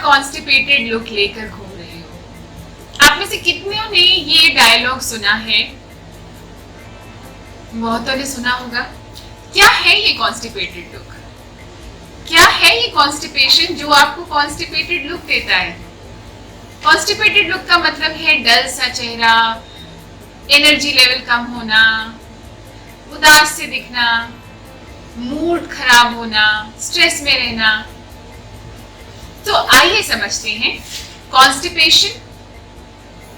Constipated look लेकर घूम रहे हो। आप में से कितनों ने ये डायलॉग सुना है? बहुतों ने सुना होगा। क्या है ये कॉन्स्टिपेटेड लुक? क्या है ये कॉन्स्टिपेशन जो आपको कॉन्स्टिपेटेड लुक देता है? कॉन्स्टिपेटेड लुक का मतलब है डल सा चेहरा, एनर्जी लेवल कम होना, उदास से दिखना, मूड खराब होना, स्ट्रेस में रहना। तो आइए समझते हैं कॉन्स्टिपेशन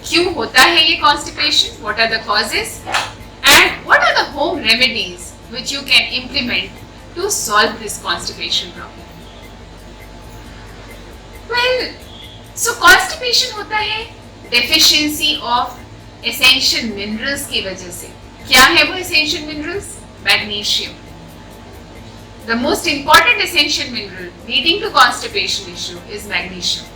क्यों होता है ये constipation, what are the causes and what are the home remedies which you can implement to solve this constipation problem. Well, so constipation होता है डेफिशिएंसी ऑफ एसेंशियल मिनरल्स की वजह से। क्या है वो essential minerals? Magnesium, the most important essential mineral leading to constipation issue is magnesium.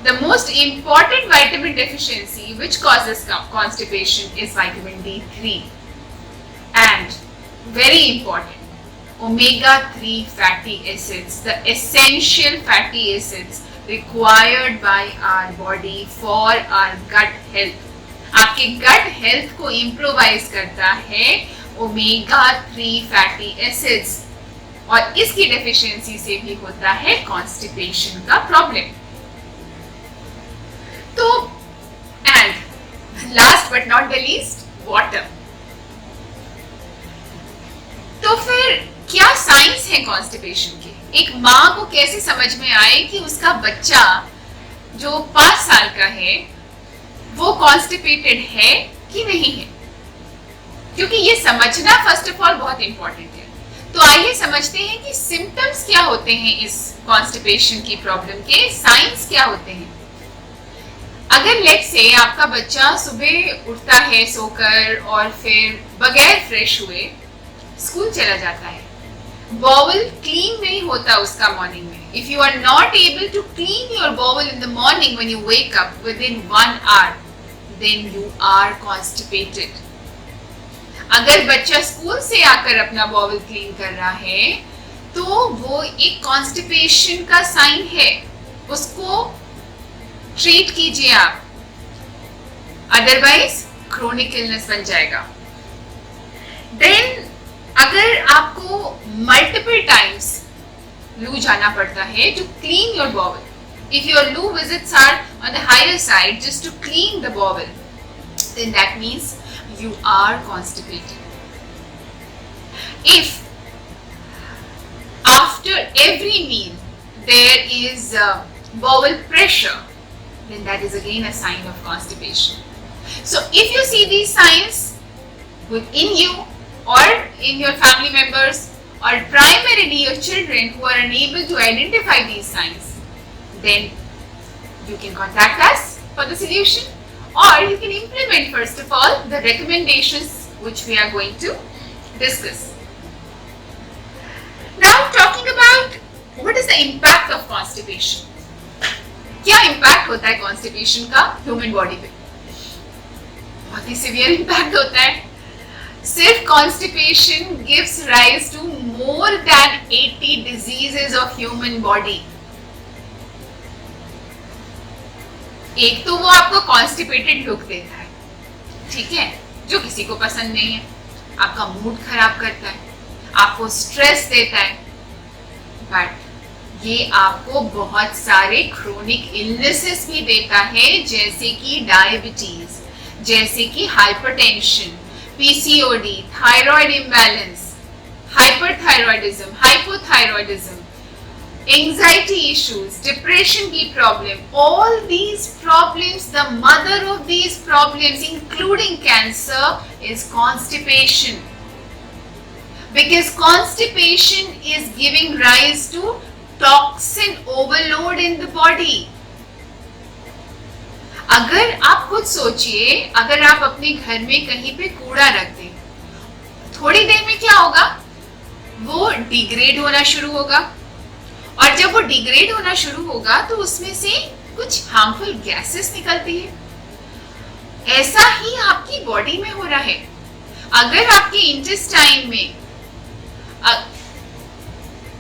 The most important vitamin deficiency which causes constipation is vitamin D3, and very important, omega-3 fatty acids, the essential fatty acids required by our body for our gut health. आपके gut health को improvise करता है omega-3 fatty acids, और इसकी deficiency से भी होता है कॉन्स्टिपेशन का प्रॉब्लम। तो and last but not the least, water. तो फिर क्या साइंस है कॉन्स्टिपेशन के? एक माँ को कैसे समझ में आए कि उसका बच्चा जो 5 साल का है वो कॉन्स्टिपेटेड है कि नहीं है? क्योंकि ये समझना फर्स्ट ऑफ ऑल बहुत इंपॉर्टेंट है। तो आइए समझते हैं कि सिम्टम्स क्या होते हैं इस कॉन्स्टिपेशन की प्रॉब्लम के, साइंस क्या होते हैं। अगर लेट से आपका बच्चा सुबह उठता है सोकर और फिर बगैर फ्रेश हुए स्कूल चला जाता है, बॉवल क्लीन नहीं होता उसका मॉर्निंग में, if you are not able to clean your bowel in the morning when you wake up within 1 hour, then you are constipated. अगर बच्चा स्कूल से आकर अपना बॉवल क्लीन कर रहा है तो वो एक कॉन्स्टिपेशन का साइन है, उसको ट्रीट कीजिए आप, अदरवाइज क्रोनिक इलनेस बन जाएगा। देन अगर आपको मल्टीपल टाइम्स लू जाना पड़ता है to clean your bowel, if your loo visits are on the higher side just to clean the bowel, then that means you are constipated. If after every meal there is bowel pressure, then that is again a sign of constipation. So if you see these signs within you or in your family members, or primarily your children who are unable to identify these signs, then you can contact us for the solution, or you can implement first of all the recommendations which we are going to discuss. Now talking about what is the impact of constipation. क्या impact होता है constipation का human body पे? बहुत ही severe impact होता है। सिर्फ constipation gives rise to more than 80 diseases of human body. एक तो वो आपको कॉन्स्टिपेटेड लुक देता है, ठीक है, जो किसी को पसंद नहीं है, आपका मूड खराब करता है, आपको स्ट्रेस देता है, बट ये आपको बहुत सारे क्रोनिक इलनेसेस भी देता है, जैसे कि डायबिटीज, जैसे कि hypertension, PCOD, thyroid imbalance, hyperthyroidism, hypothyroidism, anxiety issues, depression की problem, all these problems, the mother of these problems including cancer is constipation, because constipation is giving rise to toxin overload in the body. अगर आप खुद सोचिए, अगर आप अपने घर में कहीं पे कूड़ा रख दें, थोड़ी देर में क्या होगा, वो डिग्रेड होना शुरू होगा, और जब वो डिग्रेड होना शुरू होगा तो उसमें से कुछ हार्मफुल गैसेस निकलती है। ऐसा ही आपकी बॉडी में हो रहा है। अगर आपके इंटेस्टाइन में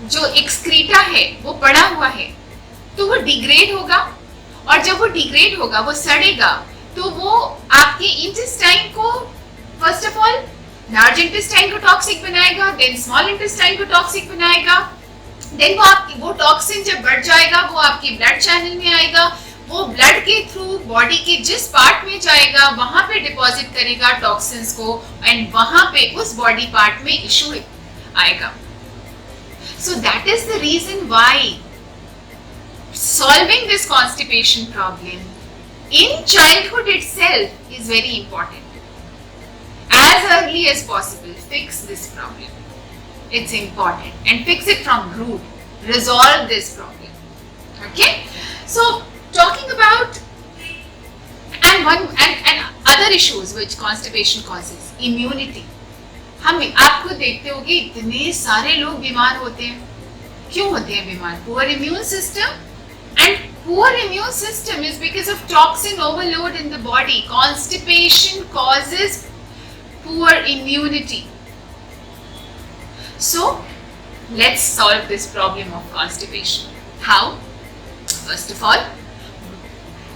जो एक्सक्रीटा है वो पड़ा हुआ है, तो वो डिग्रेड होगा, और जब वो डिग्रेड होगा, वो सड़ेगा, तो वो आपके इंटेस्टाइन को first of all large intestine को टॉक्सिक बनाएगा, देन स्मॉल इंटेस्टाइन को टॉक्सिक बनाएगा, देन वो टॉक्सिन जब बढ़ जाएगा वो आपके ब्लड चैनल में आएगा, वो ब्लड के थ्रू बॉडी के जिस पार्ट में जाएगा वहां पे डिपॉजिट करेगा टॉक्सिन्स को, एंड वहां पे उस बॉडी पार्ट में इशू आएगा. So that is the reason why solving this constipation problem in childhood itself is very important. As early as possible, fix this problem. It's important, and fix it from root. Resolve this problem. Okay? So talking about and other issues which constipation causes, immunity. हम आप खुद देखते होंगे इतने सारे लोग बीमार होते हैं. क्यों होते हैं बीमार? Poor immune system, and poor immune system is because of toxin overload in the body. Constipation causes poor immunity. So let's solve this problem of constipation. How? First of all,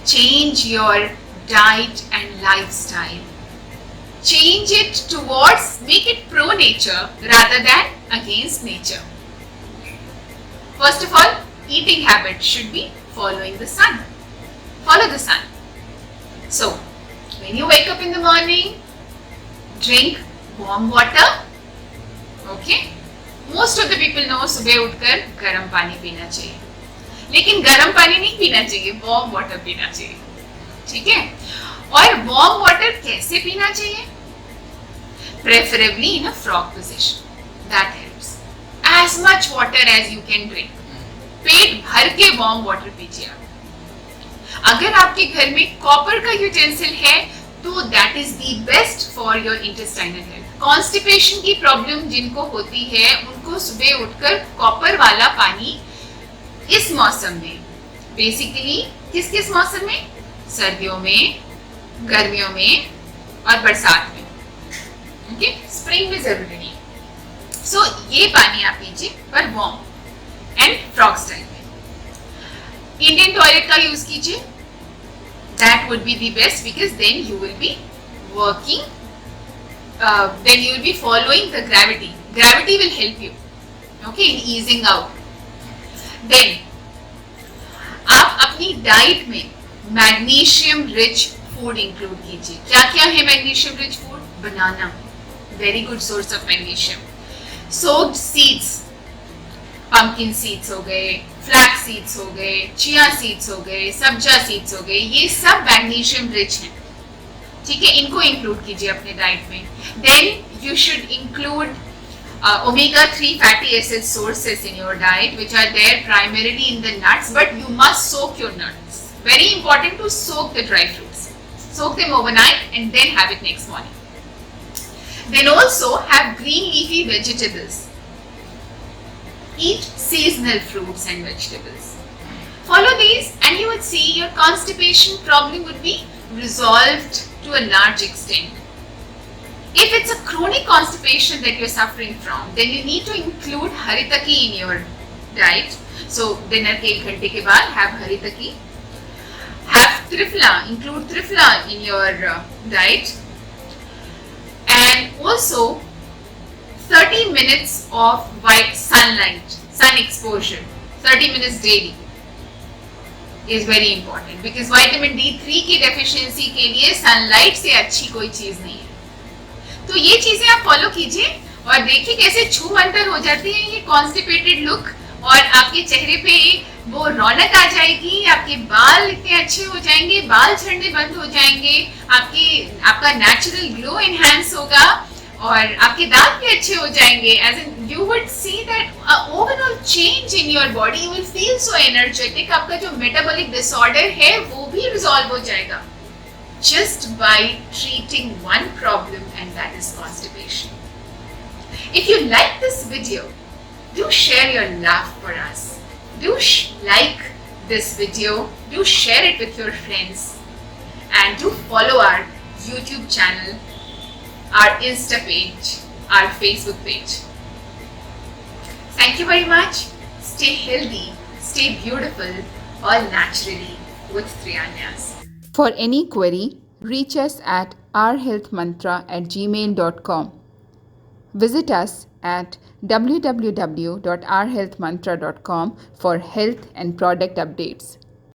change your diet and lifestyle. Change it towards, make it pro nature rather than against nature. First of all, eating habit should be following the sun. Follow the sun. So when you wake up in the morning, drink warm water. Okay? Most of the people know सुबह उठकर गर्म पानी पीना चाहिए, लेकिन गर्म पानी नहीं पीना चाहिए, वार्म वाटर पीना चाहिए. ठीक है? और वार्म वाटर कैसे पीना चाहिए? Preferably in a frog position. That helps. As much water as you can drink. पेट भर के वार्म वाटर पीजिए. अगर आपके घर में कॉपर का यूटेंसिल है तो that is the best for your intestinal health. Constipation की प्रॉब्लम जिनको होती है उनको सुबह उठकर कॉपर वाला पानी इस मौसम में, बेसिकली किस मौसम में? सर्दियों में, गर्मियों में और बरसात में. ओके, स्प्रिंग में जरूरी नहीं. सो ये पानी आप पीजिए पर वार्म एंड फ्रॉग स्टाइल में. इंडियन टॉयलेट का यूज कीजिए. That would be the best because then you will be working, then you will be following the gravity. Gravity will help you, okay, in easing out. Then आप अपनी diet में magnesium rich food include कीजिए. क्या क्या है magnesium rich food? Banana, very good source of magnesium. Soaked seeds, pumpkin seeds हो गए, flax seeds हो गए, चिया सीड्स हो गए, सब्जा सीड्स हो गए, ये सब मैग्नीशियम रिच हैं. ठीक है, इनको इंक्लूड कीजिए अपने डाइट में. Then you should include omega-3 fatty acid sources in your diet, which are there primarily in the nuts, but you must soak your nuts. Very important to soak the dry fruits. Soak them overnight and then have it next morning. Then also have green leafy vegetables. Eat seasonal fruits and vegetables. Follow these and you would see your constipation problem would be resolved to a large extent. If it's a chronic constipation that you're suffering from, then you need to include haritaki in your diet. So dinner के 1 घंटे के बाद have haritaki. Have triphala, include triphala in your diet. And also 30 minutes of white sunlight, sun exposure, 30 minutes daily is very important because vitamin D3 की deficiency के लिए sunlight से अच्छी कोई चीज नहीं है. तो ये चीजें आप फॉलो कीजिए और देखिए कैसे छूमंतर हो जाती है ये कॉन्स्टिपेटेड लुक, और आपके चेहरे पे वो रौनक आ जाएगी, आपके बाल इतने अच्छे हो जाएंगे, बाल झड़ने बंद हो जाएंगे, आपका नेचुरल ग्लो एनहांस होगा और आपके दांत भी अच्छे हो जाएंगे. As in you would see that overall change in your body, you will feel so energetic. आपका जो मेटाबॉलिक डिसऑर्डर है वो भी रिजॉल्व हो जाएगा just by treating one problem, and that is constipation. If you like this video, do share your love for us. Do like this video, do share it with your friends, and do follow our YouTube channel, our Insta page, our Facebook page. Thank you very much. Stay healthy, stay beautiful. all naturally with Triaanyas. For any query, reach us at ourhealthmantra@gmail.com. Visit us at www.ourhealthmantra.com for health and product updates.